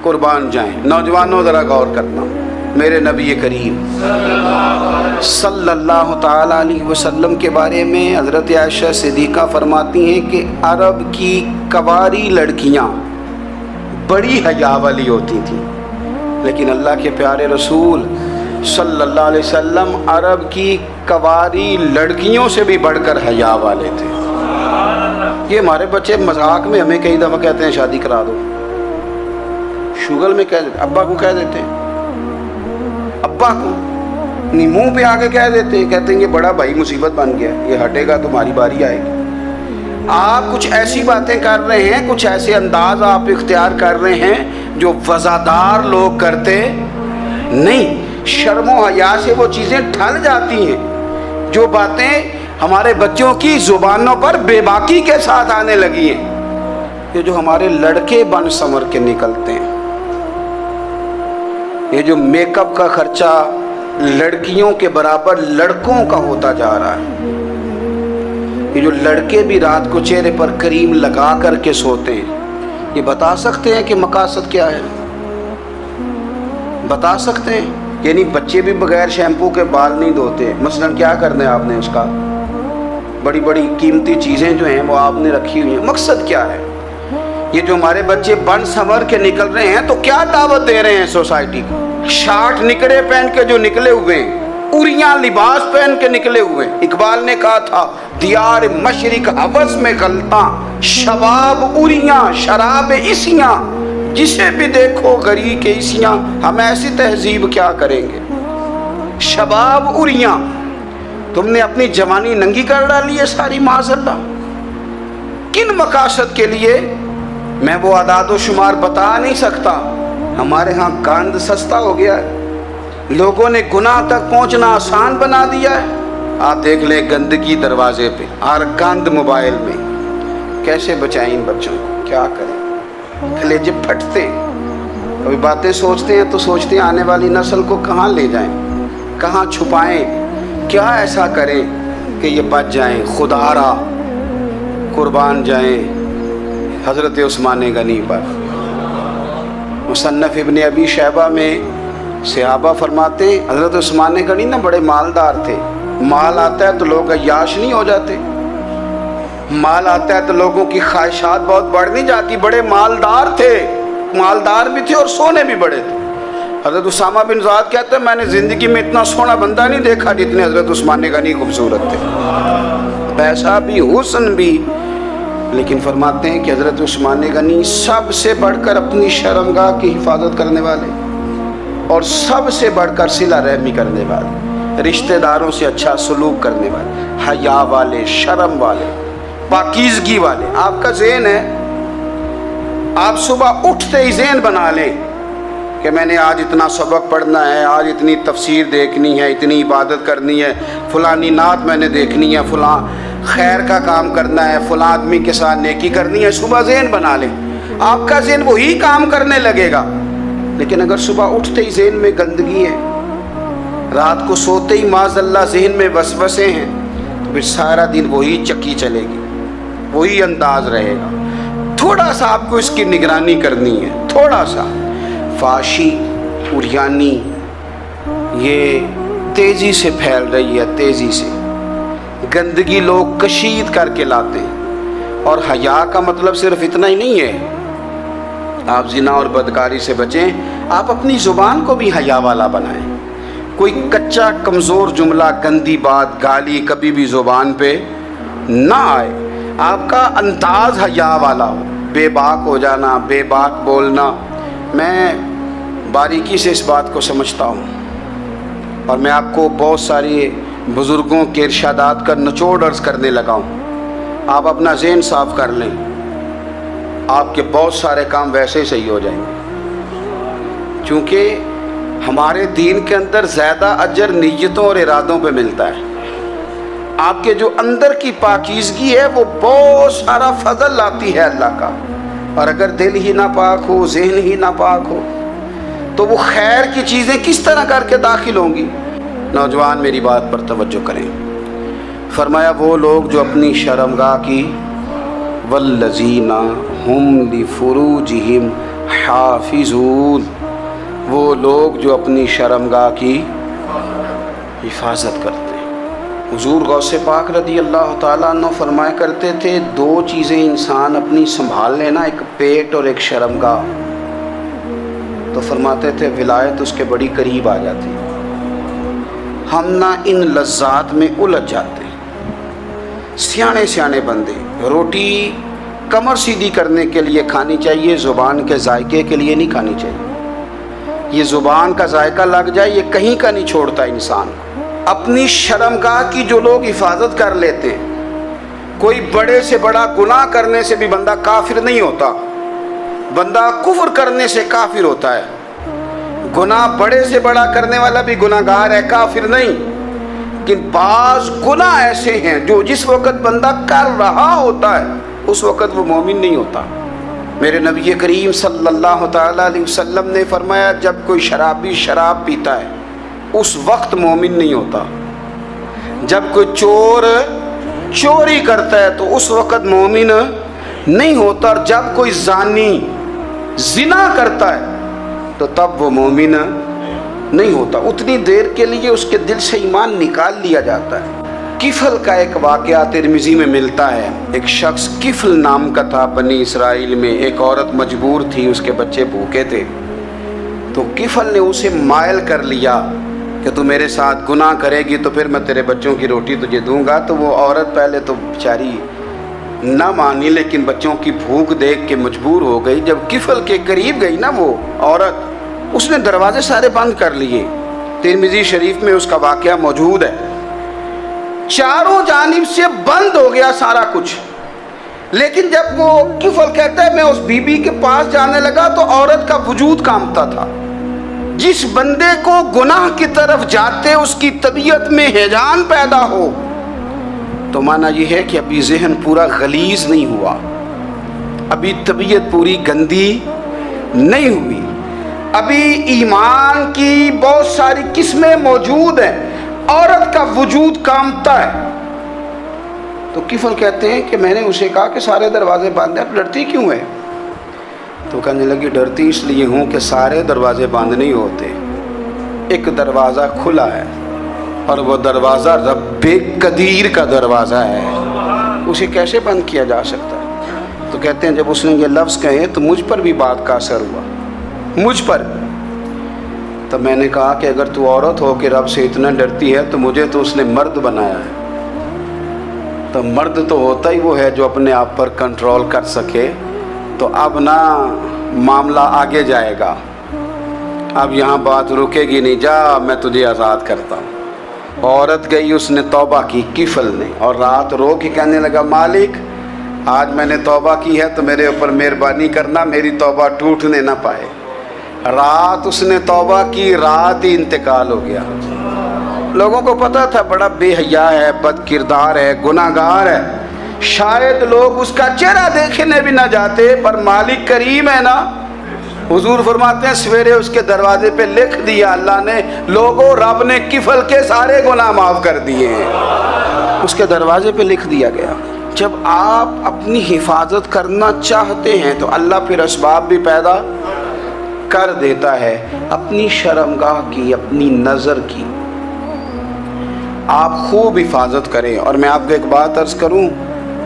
قربان جائیں۔ نوجوانوں ذرا غور کرنا، میرے نبی کریم صلی اللہ تعالیٰ علیہ وسلم کے بارے میں حضرت عائشہ صدیقہ فرماتی ہیں کہ عرب کی کواری لڑکیاں بڑی حیا والی ہوتی تھیں، لیکن اللہ کے پیارے رسول صلی اللہ علیہ وسلم عرب کی کواری لڑکیوں سے بھی بڑھ کر حیا والے تھے۔ یہ ہمارے بچے مذاق میں ہمیں کئی دفعہ کہتے ہیں شادی کرا دو، شوگل میں کہہ دیتے، ابا کو کہہ دیتے ہیں، ابا کو نہیں منہ پہ آگے کہہ دیتے ہیں، کہتے ہیں یہ بڑا بھائی مصیبت بن گیا، یہ ہٹے گا تمہاری باری آئے گی۔ آپ کچھ ایسی باتیں کر رہے ہیں، کچھ ایسے انداز آپ اختیار کر رہے ہیں جو وزادار لوگ کرتے نہیں۔ شرم و حیا سے وہ چیزیں ٹھل جاتی ہیں، جو باتیں ہمارے بچوں کی زبانوں پر بے باکی کے ساتھ آنے لگی ہیں۔ یہ جو ہمارے لڑکے بن سنور کے نکلتے ہیں، یہ جو میک اپ کا خرچہ لڑکیوں کے برابر لڑکوں کا ہوتا جا رہا ہے، یہ جو لڑکے بھی رات کو چہرے پر کریم لگا کر کے سوتے ہیں، یہ بتا سکتے ہیں کہ مقاصد کیا ہے؟ بتا سکتے ہیں؟ یعنی بچے بھی بغیر شیمپو کے بال نہیں دھوتے، مثلا کیا کرنا ہے آپ نے اس کا؟ بڑی بڑی قیمتی چیزیں جو ہیں وہ آپ نے رکھی ہوئی ہیں، مقصد کیا ہے؟ یہ جو ہمارے بچے بن سنور کے نکل رہے ہیں تو کیا دعوت دے رہے ہیں سوسائٹی کو؟ شارٹ نکڑے پہن کے جو نکلے ہوئے ہیں، اوریاں لباس پہن کے نکلے ہوئے ہیں۔ اقبال نے کہا تھا دیار مشرق حوث میں غلطاں، شباب اوریاں شراب عیسیاں، جسے بھی دیکھو غری کے عیسیاں، ہم ایسی تہذیب کیا کریں گے؟ شباب اوریاں، تم نے اپنی جوانی ننگی کر ڈالی ہے ساری معاذ اللہ۔ کن مقاصد کے لیے؟ میں وہ اعداد و شمار بتا نہیں سکتا۔ ہمارے ہاں گند سستا ہو گیا ہے، لوگوں نے گناہ تک پہنچنا آسان بنا دیا ہے۔ آپ دیکھ لیں گندگی دروازے پہ اور گند موبائل میں، کیسے بچائیں ان بچوں کو؟ کیا کریں؟ کلیجے پھٹتے، کبھی باتیں سوچتے ہیں تو سوچتے ہیں آنے والی نسل کو کہاں لے جائیں، کہاں چھپائیں، کیا ایسا کریں کہ یہ بچ جائیں۔ خدا را قربان جائیں حضرت عثمان غنی پر۔ مصنف ابن ابی شیبہ میں صحابہ فرماتے ہیں حضرت عثمان غنی نا بڑے مالدار تھے۔ مال آتا ہے تو لوگ عیاش نہیں ہو جاتے، مال آتا ہے تو لوگوں کی خواہشات بہت بڑھ نہیں جاتی۔ بڑے مالدار تھے، مالدار بھی تھے اور سونے بھی بڑے تھے۔ حضرت اسامہ بن زید کہتے ہیں میں نے زندگی میں اتنا سونا بندہ نہیں دیکھا جتنے حضرت عثمان غنی خوبصورت تھے، پیسہ بھی حسن بھی۔ لیکن فرماتے ہیں کہ حضرت عثمان غنی سب سے بڑھ کر اپنی شرمگاہ کی حفاظت کرنے والے اور سب سے بڑھ کر صلہ رحمی کرنے والے، رشتہ داروں سے اچھا سلوک کرنے والے، حیا والے، شرم والے، پاکیزگی والے۔ آپ کا ذہن ہے، آپ صبح اٹھتے ہی ذہن بنا لیں کہ میں نے آج اتنا سبق پڑھنا ہے، آج اتنی تفسیر دیکھنی ہے، اتنی عبادت کرنی ہے، فلانی نعت میں نے دیکھنی ہے، فلاں خیر کا کام کرنا ہے، فلاں آدمی کے ساتھ نیکی کرنی ہے۔ صبح ذہن بنا لیں، آپ کا ذہن وہی کام کرنے لگے گا۔ لیکن اگر صبح اٹھتے ہی ذہن میں گندگی ہے، رات کو سوتے ہی معاذ اللہ ذہن میں وسوسے ہیں، تو پھر سارا دن وہی چکی چلے گی، وہی انداز رہے گا۔ تھوڑا سا آپ کو اس کی نگرانی کرنی ہے، تھوڑا سا۔ فحاشی، عریانی یہ تیزی سے پھیل رہی ہے، تیزی سے گندگی لوگ کشید کر کے لاتے ہیں۔ اور حیا کا مطلب صرف اتنا ہی نہیں ہے آپ زنا اور بدکاری سے بچیں، آپ اپنی زبان کو بھی حیا والا بنائیں۔ کوئی کچا کمزور جملہ، گندی بات، گالی کبھی بھی زبان پہ نہ آئے، آپ کا انداز حیا والا ہو۔ بے باک ہو جانا، بے باک بولنا، میں باریکی سے اس بات کو سمجھتا ہوں، اور میں آپ کو بہت ساری بزرگوں کے ارشادات کا نچوڑ عرض کرنے لگا ہوں۔ آپ اپنا ذہن صاف کر لیں، آپ کے بہت سارے کام ویسے ہی صحیح ہو جائیں گے، چونکہ ہمارے دین کے اندر زیادہ اجر نیتوں اور ارادوں پہ ملتا ہے۔ آپ کے جو اندر کی پاکیزگی ہے وہ بہت سارا فضل لاتی ہے اللہ کا، اور اگر دل ہی نہ پاک ہو، ذہن ہی نہ پاک ہو، تو وہ خیر کی چیزیں کس طرح کر کے داخل ہوں گی؟ نوجوان میری بات پر توجہ کریں۔ فرمایا وہ لوگ جو اپنی شرمگاہ کی والذین ہم لفروجہم حافظون، وہ لوگ جو اپنی شرمگاہ کی حفاظت کرتے ہیں۔ حضور غوث پاک رضی اللہ تعالیٰ عنہ فرمایا کرتے تھے، دو چیزیں انسان اپنی سنبھال لینا، ایک پیٹ اور ایک شرمگاہ، تو فرماتے تھے ولایت اس کے بڑی قریب آ جاتی۔ ہم نہ ان لذات میں الجھ جاتے ہیں۔ سیانے بندے روٹی کمر سیدھی کرنے کے لیے کھانی چاہیے، زبان کے ذائقے کے لیے نہیں کھانی چاہیے۔ یہ زبان کا ذائقہ لگ جائے یہ کہیں کا نہیں چھوڑتا انسان۔ اپنی شرمگاہ کی جو لوگ حفاظت کر لیتے ہیں، کوئی بڑے سے بڑا گناہ کرنے سے بھی بندہ کافر نہیں ہوتا، بندہ کفر کرنے سے کافر ہوتا ہے۔ گناہ بڑے سے بڑا کرنے والا بھی گناہ گار ہے، کافر نہیں۔ لیکن بعض گناہ ایسے ہیں جو جس وقت بندہ کر رہا ہوتا ہے اس وقت وہ مومن نہیں ہوتا۔ میرے نبی کریم صلی اللہ تعالیٰ علیہ وسلم نے فرمایا، جب کوئی شرابی شراب پیتا ہے اس وقت مومن نہیں ہوتا۔ جب کوئی چور چوری کرتا ہے تو اس وقت مومن نہیں ہوتا، اور جب کوئی زانی زنا کرتا ہے تو تب وہ مومن نہیں ہوتا۔ اتنی دیر کے لیے اس کے دل سے ایمان نکال لیا جاتا ہے۔ کفل کا ایک واقعہ ترمذی میں ملتا ہے۔ ایک شخص کفل نام کا تھا بنی اسرائیل میں، ایک عورت مجبور تھی، اس کے بچے بھوکے تھے، تو کفل نے اسے مائل کر لیا کہ تو میرے ساتھ گناہ کرے گی تو پھر میں تیرے بچوں کی روٹی تجھے دوں گا۔ تو وہ عورت پہلے تو بیچاری نہ مانی، لیکن بچوں کی بھوک دیکھ کے مجبور ہو گئی۔ جب کفل کے قریب گئی نا وہ عورت، اس نے دروازے سارے بند کر لیے۔ ترمذی شریف میں اس کا واقعہ موجود ہے۔ چاروں جانب سے بند ہو گیا سارا کچھ، لیکن جب وہ کفل کہتا ہے میں اس بی بی کے پاس جانے لگا تو عورت کا وجود کانپتا تھا۔ جس بندے کو گناہ کی طرف جاتے اس کی طبیعت میں ہیجان پیدا ہو تو معنی یہ ہے کہ ابھی ذہن پورا غلیظ نہیں ہوا، ابھی طبیعت پوری گندی نہیں ہوئی، ابھی ایمان کی بہت ساری قسمیں موجود ہیں، عورت کا وجود کانپتا ہے۔ تو کفل کہتے ہیں کہ میں نے اسے کہا کہ سارے دروازے بند ہیں، ڈرتی کیوں ہے؟ تو کہنے لگی ڈرتی اس لیے ہوں کہ سارے دروازے بند نہیں ہوتے، ایک دروازہ کھلا ہے اور وہ دروازہ رب قدیر کا دروازہ ہے، اسے کیسے بند کیا جا سکتا ہے؟ تو کہتے ہیں جب اس نے یہ لفظ کہے تو مجھ پر بھی بات کا اثر ہوا، مجھ پر۔ تب میں نے کہا کہ اگر تو عورت ہو کے رب سے اتنا ڈرتی ہے تو مجھے تو اس نے مرد بنایا ہے، تو مرد تو ہوتا ہی وہ ہے جو اپنے آپ پر کنٹرول کر سکے۔ تو اب نہ معاملہ آگے جائے گا، اب یہاں بات رکے گی نہیں، جا میں تجھے آزاد کرتا ہوں۔ عورت گئی، اس نے توبہ کی کفل نے، اور رات رو کے کہنے لگا مالک آج میں نے توبہ کی ہے تو میرے اوپر مہربانی کرنا، میری توبہ ٹوٹنے نہ پائے۔ رات اس نے توبہ کی، رات ہی انتقال ہو گیا۔ لوگوں کو پتا تھا بڑا بے حیا ہے، بد کردار ہے، گناہ گار ہے، شاید لوگ اس کا چہرہ دیکھنے بھی نہ جاتے، پر مالک کریم ہے نا۔ حضور فرماتے ہیں سویرے اس کے دروازے پہ لکھ دیا اللہ نے، لوگوں رب نے کفل کے سارے گناہ معاف کر دیے ہیں، اس کے دروازے پہ لکھ دیا گیا۔ جب آپ اپنی حفاظت کرنا چاہتے ہیں تو اللہ پھر اسباب بھی پیدا کر دیتا ہے۔ اپنی شرمگاہ کی، اپنی نظر کی آپ خوب حفاظت کریں۔ اور میں آپ کو ایک بات عرض کروں،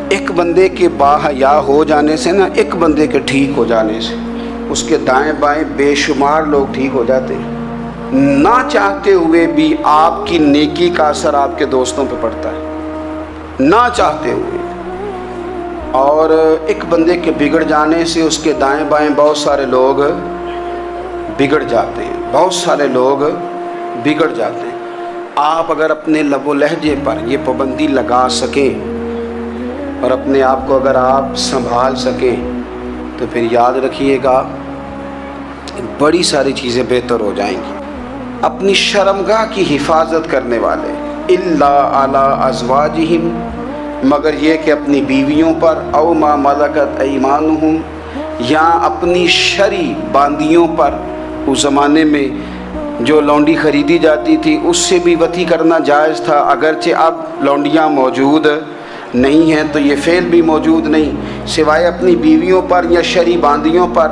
ایک بندے کے باحیا ہو جانے سے نا، ایک بندے کے ٹھیک ہو جانے سے اس کے دائیں بائیں بے شمار لوگ ٹھیک ہو جاتے ہیں۔ نہ چاہتے ہوئے بھی آپ کی نیکی کا اثر آپ کے دوستوں پہ پڑتا ہے، نہ چاہتے ہوئے۔ اور ایک بندے کے بگڑ جانے سے اس کے دائیں بائیں بہت سارے لوگ بگڑ جاتے ہیں، بہت سارے لوگ بگڑ جاتے ہیں۔ آپ اگر اپنے لب و لہجے پر یہ پابندی لگا سکیں اور اپنے آپ کو اگر آپ سنبھال سکیں تو پھر یاد رکھیے گا بڑی ساری چیزیں بہتر ہو جائیں گی۔ اپنی شرمگاہ کی حفاظت کرنے والے الا علی ازواجہم، مگر یہ کہ اپنی بیویوں پر، او ما ملکت ایمانہم، یا اپنی شرعی باندیوں پر۔ اس زمانے میں جو لونڈی خریدی جاتی تھی اس سے بھی وطی کرنا جائز تھا، اگرچہ اب لونڈیاں موجود نہیں ہیں تو یہ فعل بھی موجود نہیں، سوائے اپنی بیویوں پر یا شرعی باندیوں پر۔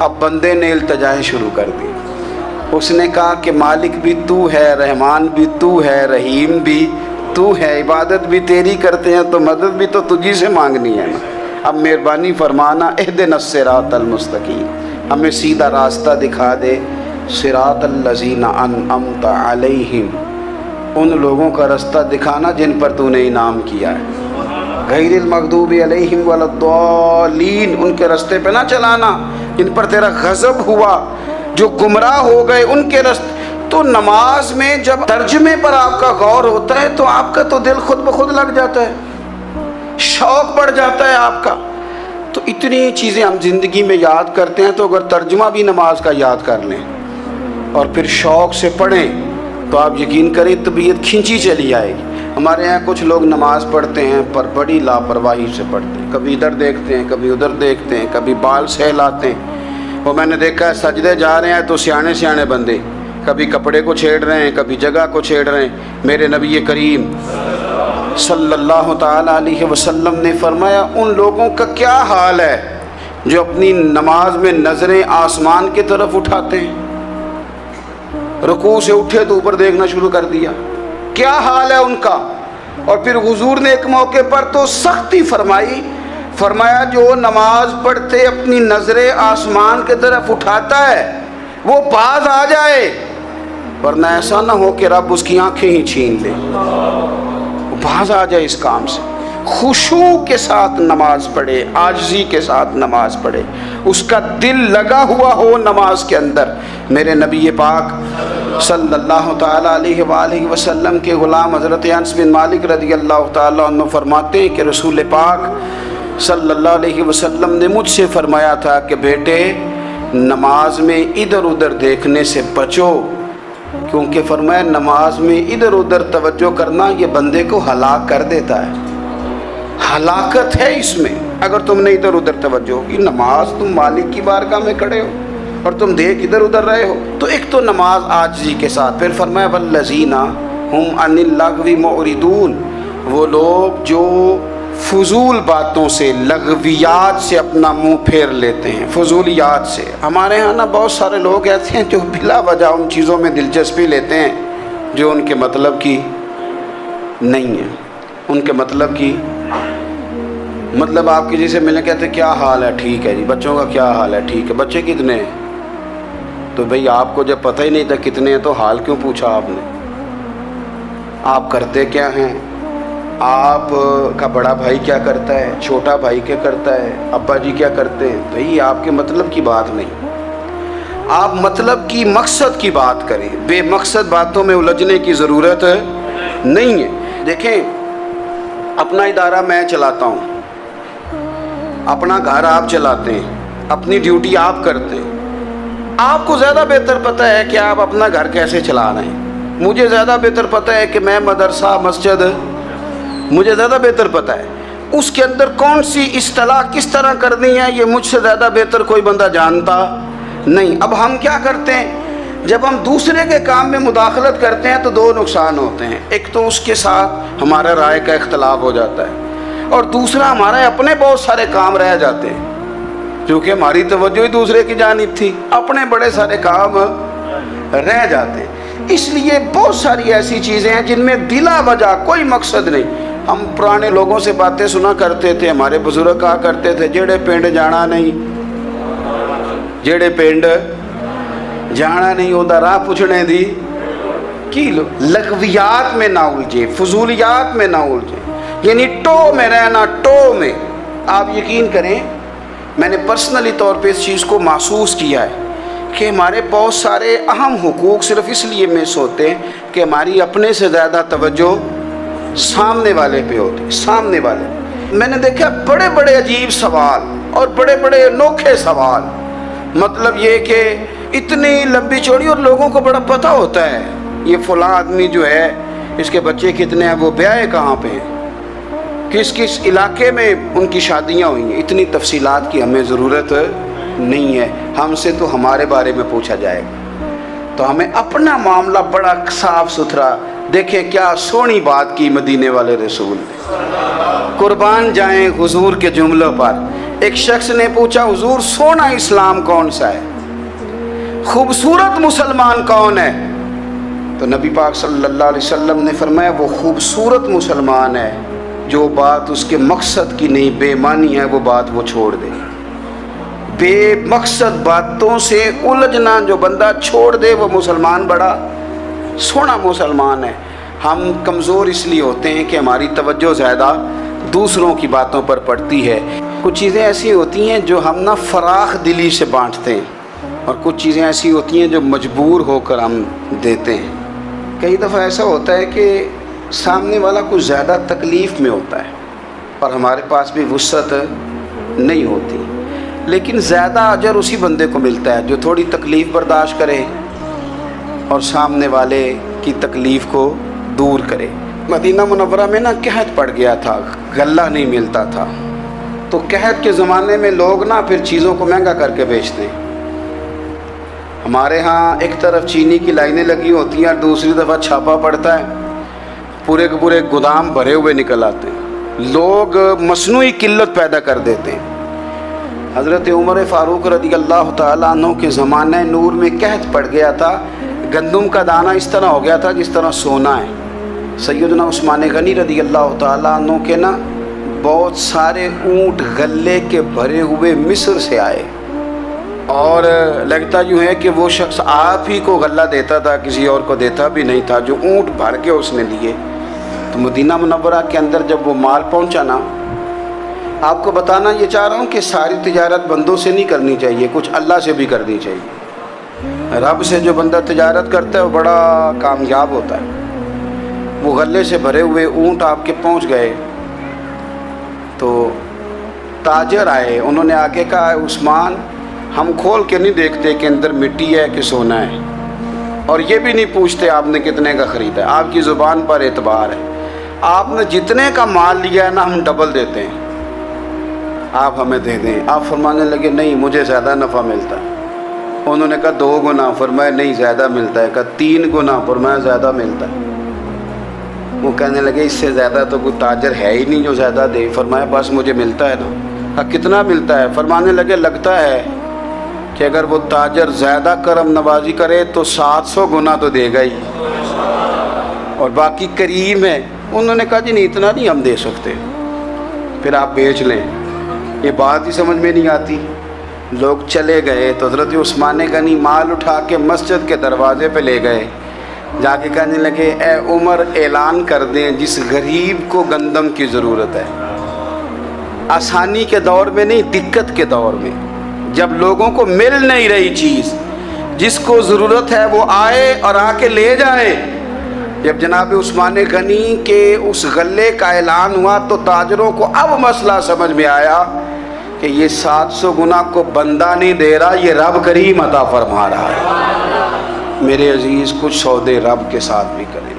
اب بندے نے التجائیں شروع کر دی. اس نے کہا کہ مالک بھی تو ہے, رحمان بھی تو ہے, رحیم بھی تو ہے, عبادت بھی تیری کرتے ہیں تو مدد بھی تو تجھی سے مانگنی ہے نا. اب مہربانی فرمانا اہدنا الصراط المستقیم, ہمیں سیدھا راستہ دکھا دے. صراط الذین انعمت علیہم, ان لوگوں کا راستہ دکھانا جن پر تو نے انعام کیا ہے. غیر المغضوب علیہم ولا الضالین, ان کے راستے پہ نہ چلانا جن پر تیرا غضب ہوا, جو گمراہ ہو گئے ان کے راستے. تو نماز میں جب ترجمے پر آپ کا غور ہوتا ہے تو آپ کا تو دل خود بخود لگ جاتا ہے, شوق بڑھ جاتا ہے آپ کا. تو اتنی چیزیں ہم زندگی میں یاد کرتے ہیں, تو اگر ترجمہ بھی نماز کا یاد کر لیں اور پھر شوق سے پڑھیں تو آپ یقین کریں طبیعت کھینچی چلی آئے گی. ہمارے یہاں کچھ لوگ نماز پڑھتے ہیں پر بڑی لاپرواہی سے پڑھتے ہیں, کبھی ادھر دیکھتے ہیں, کبھی ادھر دیکھتے ہیں, کبھی بال سہلاتے ہیں. وہ میں نے دیکھا ہے سجدے جا رہے ہیں تو سیانے بندے کبھی کپڑے کو چھیڑ رہے ہیں, کبھی جگہ کو چھیڑ رہے ہیں. میرے نبی کریم صلی اللہ تعالی علیہ وسلم نے فرمایا ان لوگوں کا کیا حال ہے جو اپنی نماز میں نظریں آسمان کی طرف اٹھاتے ہیں, رکوع سے اٹھے تو اوپر دیکھنا شروع کر دیا, کیا حال ہے ان کا. اور پھر حضور نے ایک موقع پر تو سختی فرمایا جو نماز پڑھتے اپنی نظریں آسمان کی طرف اٹھاتا ہے وہ باز آ جائے, ورنہ ایسا نہ ہو کہ رب اس کی آنکھیں ہی چھین لے. وہ باز آ جائے اس کام سے. خشوع کے ساتھ نماز پڑھے, عاجزی کے ساتھ نماز پڑھے, اس کا دل لگا ہوا ہو نماز کے اندر. میرے نبی پاک صلی اللہ تعالی علیہ وآلہ وسلم کے غلام حضرت انس بن مالک رضی اللہ تعالیٰ عنہ فرماتے ہیں کہ رسول پاک صلی اللہ علیہ وسلم نے مجھ سے فرمایا تھا کہ بیٹے نماز میں ادھر ادھر دیکھنے سے بچو, کیونکہ فرمایا نماز میں ادھر ادھر توجہ کرنا یہ بندے کو ہلاک کر دیتا ہے. ہلاکت ہے اس میں اگر تم نے ادھر ادھر توجہ ہوگی. نماز تم مالک کی بارگاہ میں کھڑے ہو اور تم دیکھ ادھر ادھر رہے ہو. تو ایک تو نماز عاجزی کے ساتھ. پھر فرمایا والذین ہم عن اللغو معرضون, وہ لوگ جو فضول باتوں سے, لغویات سے اپنا منہ پھیر لیتے ہیں, فضولیات سے. ہمارے ہاں نا بہت سارے لوگ ایسے ہیں جو بلا وجہ ان چیزوں میں دلچسپی لیتے ہیں جو ان کے مطلب کی نہیں ہے. ان کے مطلب کی آپ کسی سے ملیں کہتے ہیں کیا حال ہے, ٹھیک ہے جی. بچوں کا کیا حال ہے, ٹھیک ہے. بچے کتنے ہیں؟ تو بھئی آپ کو جب پتہ ہی نہیں تھا کتنے ہیں تو حال کیوں پوچھا آپ نے؟ آپ کرتے کیا ہیں؟ آپ کا بڑا بھائی کیا کرتا ہے, چھوٹا بھائی کیا کرتا ہے, ابا جی کیا کرتے ہیں؟ بھئی آپ کے مطلب کی بات نہیں, آپ مطلب کی مقصد کی بات کریں. بے مقصد باتوں میں الجھنے کی ضرورت نہیں ہے. دیکھیں اپنا ادارہ میں چلاتا ہوں, اپنا گھر آپ چلاتے ہیں, اپنی ڈیوٹی آپ کرتے ہیں. آپ کو زیادہ بہتر پتہ ہے کہ آپ اپنا گھر کیسے چلا رہے ہیں. مجھے زیادہ بہتر پتہ ہے کہ میں مدرسہ مسجد, مجھے زیادہ بہتر پتہ ہے اس کے اندر کون سی اصطلاح کس طرح کرنی ہے. یہ مجھ سے زیادہ بہتر کوئی بندہ جانتا نہیں. اب ہم کیا کرتے ہیں, جب ہم دوسرے کے کام میں مداخلت کرتے ہیں تو دو نقصان ہوتے ہیں. ایک تو اس کے ساتھ ہمارا رائے کا اختلاف ہو جاتا ہے, اور دوسرا ہمارے اپنے بہت سارے کام رہ جاتے ہیں کیونکہ ہماری توجہ ہی دوسرے کی جانب تھی. اپنے بڑے سارے کام رہ جاتے ہیں. اس لیے بہت ساری ایسی چیزیں ہیں جن میں بلا وجہ کوئی مقصد نہیں. ہم پرانے لوگوں سے باتیں سنا کرتے تھے, ہمارے بزرگ کہا کرتے تھے جیڑے پنڈ جانا نہیں, جیڑے پنڈ جانا نہیں ہوتا راہ پوچھنے دی کی. لغویات میں نہ الجھے, فضولیات میں نہ الجھے, یعنی ٹو میں رہنا, ٹو میں. آپ یقین کریں میں نے پرسنلی طور پہ اس چیز کو محسوس کیا ہے کہ ہمارے بہت سارے اہم حقوق صرف اس لیے مس ہوتے ہیں کہ ہماری اپنے سے زیادہ توجہ سامنے والے پہ ہوتی. سامنے والے میں نے دیکھا بڑے بڑے عجیب سوال اور بڑے بڑے انوکھے سوال, مطلب یہ کہ اتنی لمبی چوڑی, اور لوگوں کو بڑا پتہ ہوتا ہے یہ فلاں آدمی جو ہے اس کے بچے کتنے ہیں, وہ بیاہ کہاں پہ ہیں, کس کس علاقے میں ان کی شادیاں ہوئی ہیں. اتنی تفصیلات کی ہمیں ضرورت نہیں ہے. ہم سے تو ہمارے بارے میں پوچھا جائے گا تو ہمیں اپنا معاملہ بڑا صاف ستھرا. دیکھیں کیا سونی بات کی مدینے والے رسول نے, قربان جائیں حضور کے جملوں پر. ایک شخص نے پوچھا حضور سونا اسلام کون سا ہے، خوبصورت مسلمان کون ہے؟ تو نبی پاک صلی اللہ علیہ وسلم نے فرمایا وہ خوبصورت مسلمان ہے جو بات اس کے مقصد کی نہیں، بے معنی ہے وہ بات وہ چھوڑ دے، بے مقصد باتوں سے الجھنا جو بندہ چھوڑ دے وہ مسلمان بڑا سونا مسلمان ہے۔ ہم کمزور اس لیے ہوتے ہیں کہ ہماری توجہ زیادہ دوسروں کی باتوں پر پڑتی ہے۔ کچھ چیزیں ایسی ہوتی ہیں جو ہم نہ فراخ دلی سے بانٹتے ہیں، اور کچھ چیزیں ایسی ہوتی ہیں جو مجبور ہو کر ہم دیتے ہیں۔ کئی دفعہ ایسا ہوتا ہے کہ سامنے والا کچھ زیادہ تکلیف میں ہوتا ہے اور ہمارے پاس بھی وسعت نہیں ہوتی، لیکن زیادہ اجر اسی بندے کو ملتا ہے جو تھوڑی تکلیف برداشت کرے اور سامنے والے کی تکلیف کو دور کرے۔ مدینہ منورہ میں نا قحط پڑ گیا تھا، غلہ نہیں ملتا تھا، تو قحط کے زمانے میں لوگ نا پھر چیزوں کو مہنگا کر کے بیچتے ہیں۔ ہمارے ہاں ایک طرف چینی کی لائنیں لگی ہوتی ہیں اور دوسری دفعہ چھاپا پڑتا ہے، پورے کے پورے گودام بھرے ہوئے نکل آتے ہیں، لوگ مصنوعی قلت پیدا کر دیتے ہیں۔ حضرت عمر فاروق رضی اللہ تعالیٰ عنہ کے زمانہ نور میں قحط پڑ گیا تھا، گندم کا دانہ اس طرح ہو گیا تھا جس طرح سونا ہے۔ سیدنا عثمان غنی رضی اللہ تعالیٰ عنہ کے نا بہت سارے اونٹ غلے کے بھرے ہوئے مصر سے آئے، اور لگتا یوں ہے کہ وہ شخص آپ ہی کو غلہ دیتا تھا، کسی اور کو دیتا بھی نہیں تھا، جو اونٹ بھر کے اس نے لیے۔ تو مدینہ منورہ کے اندر جب وہ مال پہنچا نا، آپ کو بتانا یہ چاہ رہا ہوں کہ ساری تجارت بندوں سے نہیں کرنی چاہیے، کچھ اللہ سے بھی کرنی چاہیے۔ رب سے جو بندہ تجارت کرتا ہے وہ بڑا کامیاب ہوتا ہے۔ وہ غلے سے بھرے ہوئے اونٹ آپ کے پہنچ گئے تو تاجر آئے، انہوں نے آگے کہا عثمان ہم کھول کے نہیں دیکھتے کہ اندر مٹی ہے کہ سونا ہے، اور یہ بھی نہیں پوچھتے آپ نے کتنے کا خریدا ہے، آپ کی زبان پر اعتبار ہے، آپ نے جتنے کا مال لیا ہے نا ہم ڈبل دیتے ہیں، آپ ہمیں دے دیں۔ آپ فرمانے لگے نہیں مجھے زیادہ نفع ملتا ہے۔ انہوں نے کہا 2 گنا، فرمایا نہیں زیادہ ملتا ہے، کہا 3 گنا، فرمایا زیادہ ملتا ہے۔ وہ کہنے لگے اس سے زیادہ تو کوئی تاجر ہے ہی نہیں جو زیادہ دے۔ فرمایا بس مجھے ملتا ہے نا۔ کہا کتنا ملتا ہے؟ فرمانے لگے لگتا ہے کہ اگر وہ تاجر زیادہ کرم نوازی کرے تو 700 گنا تو دے گا ہی، اور باقی کریم ہے۔ انہوں نے کہا جی نہیں اتنا نہیں ہم دے سکتے، پھر آپ بیچ لیں۔ یہ بات ہی سمجھ میں نہیں آتی۔ لوگ چلے گئے تو حضرت عثمان غنی مال اٹھا کے مسجد کے دروازے پہ لے گئے، جا کے کہنے لگے اے عمر اعلان کر دیں جس غریب کو گندم کی ضرورت ہے، آسانی کے دور میں نہیں دقت کے دور میں، جب لوگوں کو مل نہیں رہی چیز، جس کو ضرورت ہے وہ آئے اور آ کے لے جائے۔ جب جناب عثمان غنی کے اس غلے کا اعلان ہوا تو تاجروں کو اب مسئلہ سمجھ میں آیا کہ یہ 700 گنا کو بندہ نہیں دے رہا، یہ رب کریم عطا فرما رہا ہے۔ میرے عزیز کچھ سودے رب کے ساتھ بھی کریں۔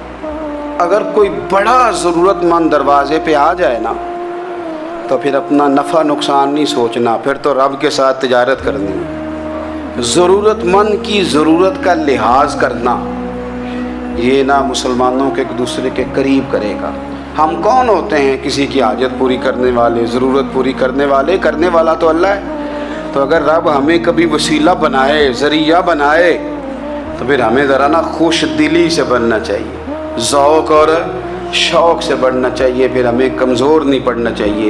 اگر کوئی بڑا ضرورت مند دروازے پہ آ جائے نا تو پھر اپنا نفع نقصان نہیں سوچنا، پھر تو رب کے ساتھ تجارت کرنی ہے۔ ضرورت مند کی ضرورت کا لحاظ کرنا یہ نہ مسلمانوں کے ایک دوسرے کے قریب کرے گا۔ ہم کون ہوتے ہیں کسی کی حاجت پوری کرنے والے، ضرورت پوری کرنے والے؟ کرنے والا تو اللہ ہے۔ تو اگر رب ہمیں کبھی وسیلہ بنائے، ذریعہ بنائے، تو پھر ہمیں ذرا نا خوش دلی سے بننا چاہیے، ذوق اور شوق سے بڑھنا چاہیے، پھر ہمیں کمزور نہیں پڑنا چاہیے۔